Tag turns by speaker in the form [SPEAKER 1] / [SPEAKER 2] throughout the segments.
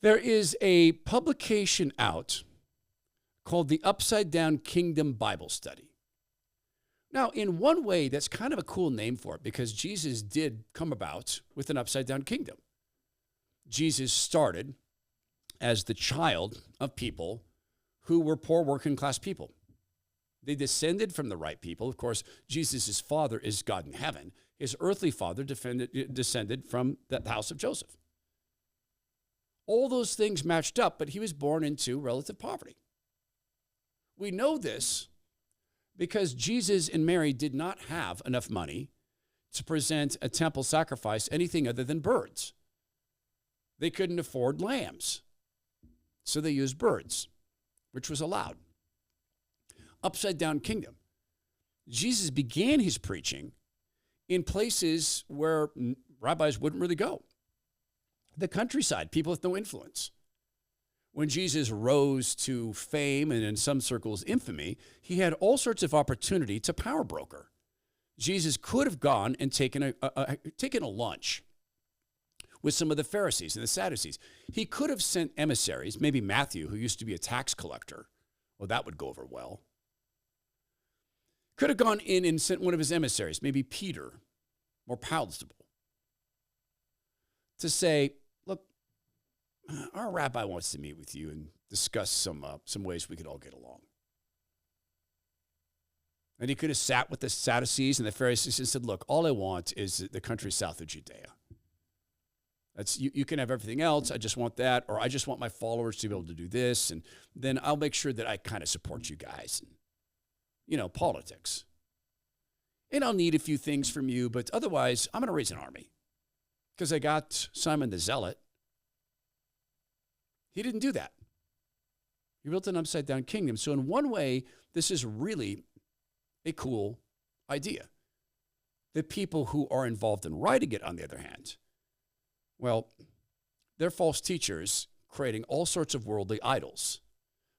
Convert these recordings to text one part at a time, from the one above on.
[SPEAKER 1] There is a publication out called the Upside Down Kingdom Bible Study. Now, in one way, that's kind of a cool name for it because Jesus did come about with an upside down kingdom. Jesus started as the child of people who were poor working class people. They descended from the right people. Of course, Jesus' father is God in heaven. His earthly father descended from the house of Joseph. All those things matched up, but he was born into relative poverty. We know this because Jesus and Mary did not have enough money to present a temple sacrifice anything other than birds. They couldn't afford lambs, so they used birds, which was allowed. Upside down kingdom. Jesus began his preaching in places where rabbis wouldn't really go. The countryside, people with no influence. When Jesus rose to fame and in some circles infamy, he had all sorts of opportunity to power broker. Jesus could have gone and taken a lunch with some of the Pharisees and the Sadducees. He could have sent emissaries, maybe Matthew, who used to be a tax collector. Well, that would go over well. Could have gone in and sent one of his emissaries, maybe Peter, more palatable, to say, look, our rabbi wants to meet with you and discuss some ways we could all get along. And he could have sat with the Sadducees and the Pharisees and said, look, all I want is the country south of Judea. You can have everything else. I just want that. Or I just want my followers to be able to do this. And then I'll make sure that I kind of support you guys. Politics. And I'll need a few things from you, but otherwise, I'm going to raise an army. Because I got Simon the Zealot. He didn't do that. He built an upside-down kingdom. So in one way, this is really a cool idea. The people who are involved in writing it, on the other hand, well, they're false teachers creating all sorts of worldly idols.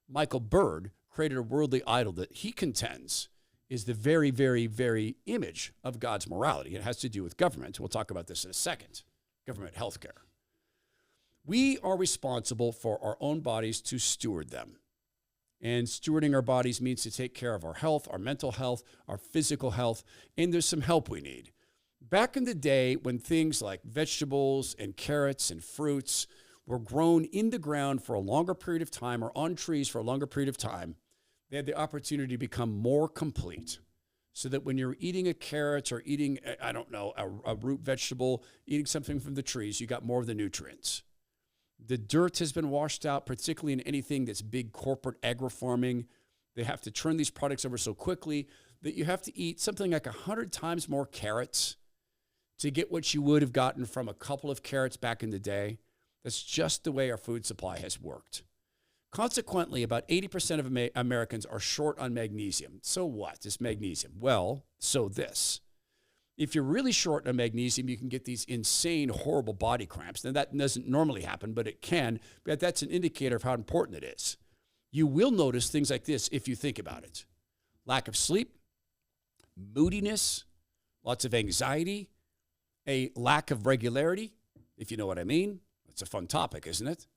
[SPEAKER 1] Michael Bird created a worldly idol that he contends is the very, very, very image of God's morality. It has to do with government. We'll talk about this in a second. Government healthcare. We are responsible for our own bodies to steward them. And stewarding our bodies means to take care of our health, our mental health, our physical health, and there's some help we need. Back in the day when things like vegetables and carrots and fruits were grown in the ground for a longer period of time or on trees for a longer period of time, they had the opportunity to become more complete. So that when you're eating a carrot or eating, a root vegetable, eating something from the trees, you got more of the nutrients. The dirt has been washed out, particularly in anything that's big corporate agri-farming. They have to turn these products over so quickly that you have to eat something like 100 times more carrots to get what you would have gotten from a couple of carrots back in the day. That's just the way our food supply has worked. Consequently, about 80% of Americans are short on magnesium. So what is magnesium? Well, so this. If you're really short on magnesium, you can get these insane, horrible body cramps. Now, that doesn't normally happen, but it can. But that's an indicator of how important it is. You will notice things like this if you think about it. Lack of sleep, moodiness, lots of anxiety, a lack of regularity, if you know what I mean. It's a fun topic, isn't it?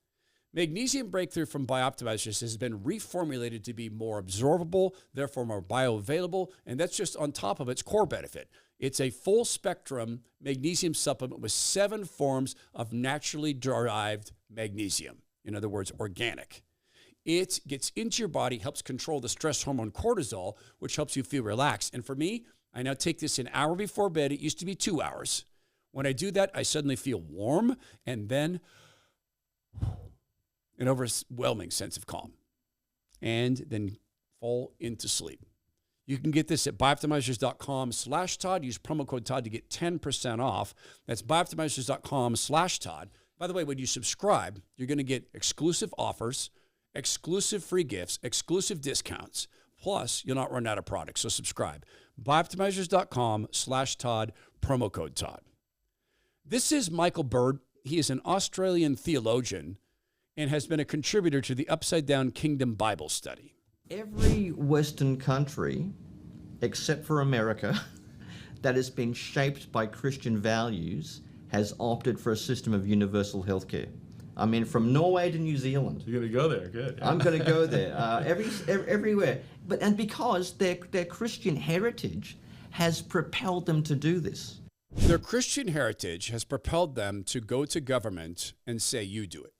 [SPEAKER 1] Magnesium breakthrough from Bioptimizers has been reformulated to be more absorbable, therefore more bioavailable, and that's just on top of its core benefit. It's a full spectrum magnesium supplement with 7 forms of naturally derived magnesium. In other words, organic. It gets into your body, helps control the stress hormone cortisol, which helps you feel relaxed. And for me, I now take this an hour before bed. It used to be 2 hours. When I do that, I suddenly feel warm and then an overwhelming sense of calm, and then fall into sleep. You can get this at bioptimizers.com/Todd. Use promo code Todd to get 10% off. That's bioptimizers.com/Todd. By the way, when you subscribe, you're going to get exclusive offers, exclusive free gifts, exclusive discounts. Plus, you'll not run out of products. So subscribe. bioptimizers.com/Todd, promo code Todd. This is Michael Bird. He is an Australian theologian and has been a contributor to the Upside Down Kingdom Bible Study.
[SPEAKER 2] Every Western country, except for America, that has been shaped by Christian values has opted for a system of universal health care. I mean, from Norway to New Zealand.
[SPEAKER 3] You're going to go there. Good.
[SPEAKER 2] I'm going to go there everywhere. And because their Christian heritage has propelled them to do this.
[SPEAKER 1] Their Christian heritage has propelled them to go to government and say, you do it.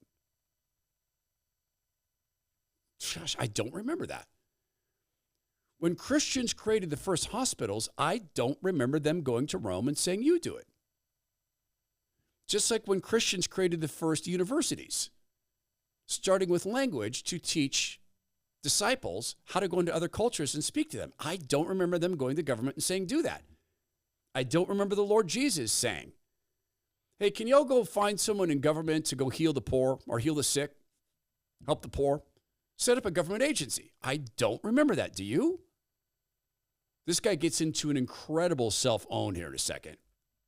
[SPEAKER 1] Gosh, I don't remember that. When Christians created the first hospitals, I don't remember them going to Rome and saying, you do it. Just like when Christians created the first universities, starting with language to teach disciples how to go into other cultures and speak to them. I don't remember them going to government and saying, do that. I don't remember the Lord Jesus saying, hey, can y'all go find someone in government to go heal the poor or heal the sick, help the poor, set up a government agency? I don't remember that. Do you? This guy gets into an incredible self-own here in a second.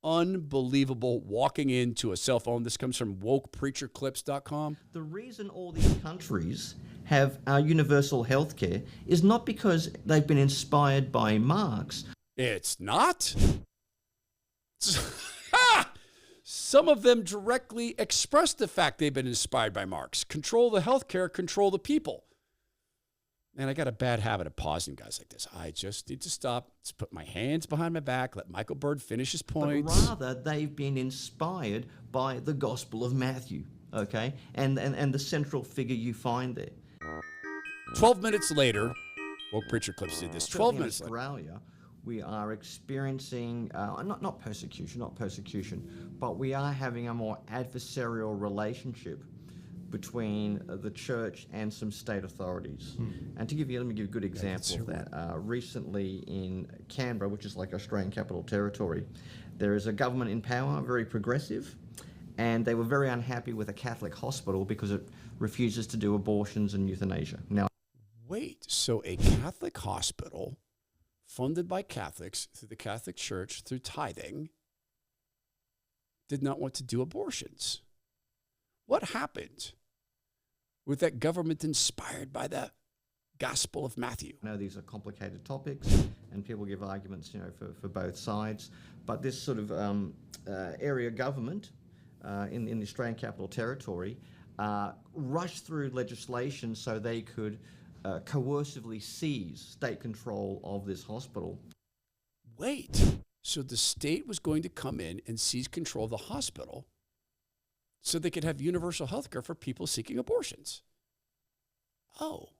[SPEAKER 1] Unbelievable walking into a self-own. This comes from wokepreacherclips.com.
[SPEAKER 2] The reason all these countries have universal health care is not because they've been inspired by Marx.
[SPEAKER 1] It's not. Some of them directly express the fact they've been inspired by Marx. Control the healthcare, control the people. Man, I got a bad habit of pausing guys like this. I just need to stop, just put my hands behind my back, let Michael Bird finish his points.
[SPEAKER 2] But rather, they've been inspired by the Gospel of Matthew, okay? And the central figure you find there.
[SPEAKER 1] 12 minutes later, Woke Preacher Clips did this. 12 minutes later.
[SPEAKER 2] In Australia, we are experiencing, not persecution, but we are having a more adversarial relationship between the church and some state authorities. And let me give you a good example of that. Recently in Canberra, which is like Australian Capital Territory, there is a government in power, very progressive, and they were very unhappy with a Catholic hospital because it refuses to do abortions and euthanasia. Now,
[SPEAKER 1] wait, so a Catholic hospital funded by Catholics through the Catholic Church, through tithing, did not want to do abortions. What happened with that government inspired by the Gospel of Matthew?
[SPEAKER 2] I know these are complicated topics and people give arguments, for both sides, but this sort of area government in the Australian Capital Territory rushed through legislation so they could coercively seize state control of this hospital.
[SPEAKER 1] Wait, so the state was going to come in and seize control of the hospital so they could have universal health care for people seeking abortions. Oh,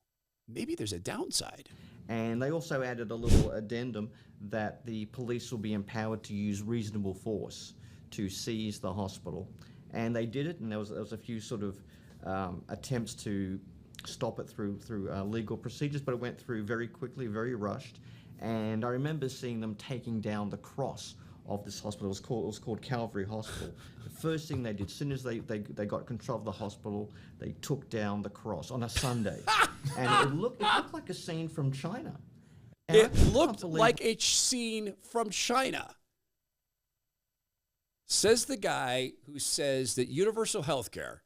[SPEAKER 1] maybe there's a downside.
[SPEAKER 2] And they also added a little addendum that the police will be empowered to use reasonable force to seize the hospital. And they did it, and there was a few sort of attempts to stop it through legal procedures, but it went through very quickly, very rushed. And I remember seeing them taking down the cross of this hospital. It was called Calvary Hospital. The first thing they did, as soon as they got control of the hospital, they took down the cross on a Sunday. And it looked like a scene from China. And
[SPEAKER 1] it looked like a scene from China. Says the guy who says that universal health care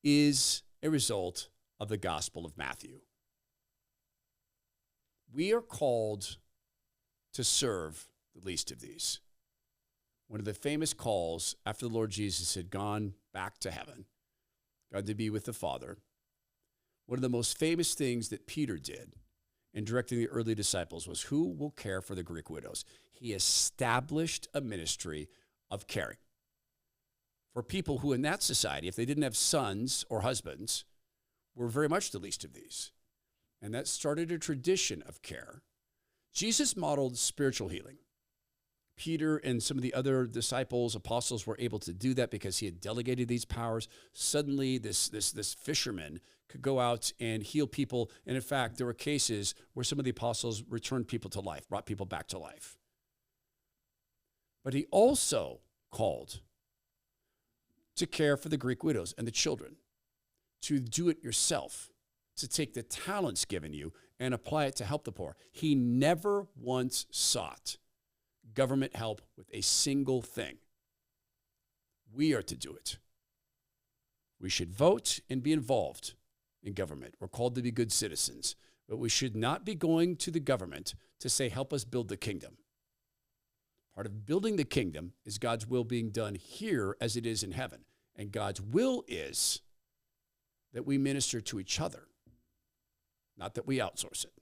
[SPEAKER 1] is a result of the Gospel of Matthew. We are called to serve the least of these. One of the famous calls after the Lord Jesus had gone back to heaven, God to be with the Father, one of the most famous things that Peter did in directing the early disciples was, who will care for the Greek widows? He established a ministry of caring for people who in that society, if they didn't have sons or husbands, were very much the least of these. And that started a tradition of care. Jesus modeled spiritual healing. Peter and some of the other disciples, apostles, were able to do that because he had delegated these powers. Suddenly, this fisherman could go out and heal people. And in fact, there were cases where some of the apostles returned people to life, brought people back to life. But he also called to care for the Greek widows and the children, to do it yourself, to take the talents given you and apply it to help the poor. He never once sought government help with a single thing. We are to do it. We should vote and be involved in government. We're called to be good citizens, but we should not be going to the government to say, help us build the kingdom. Part of building the kingdom is God's will being done here as it is in heaven. And God's will is that we minister to each other, not that we outsource it.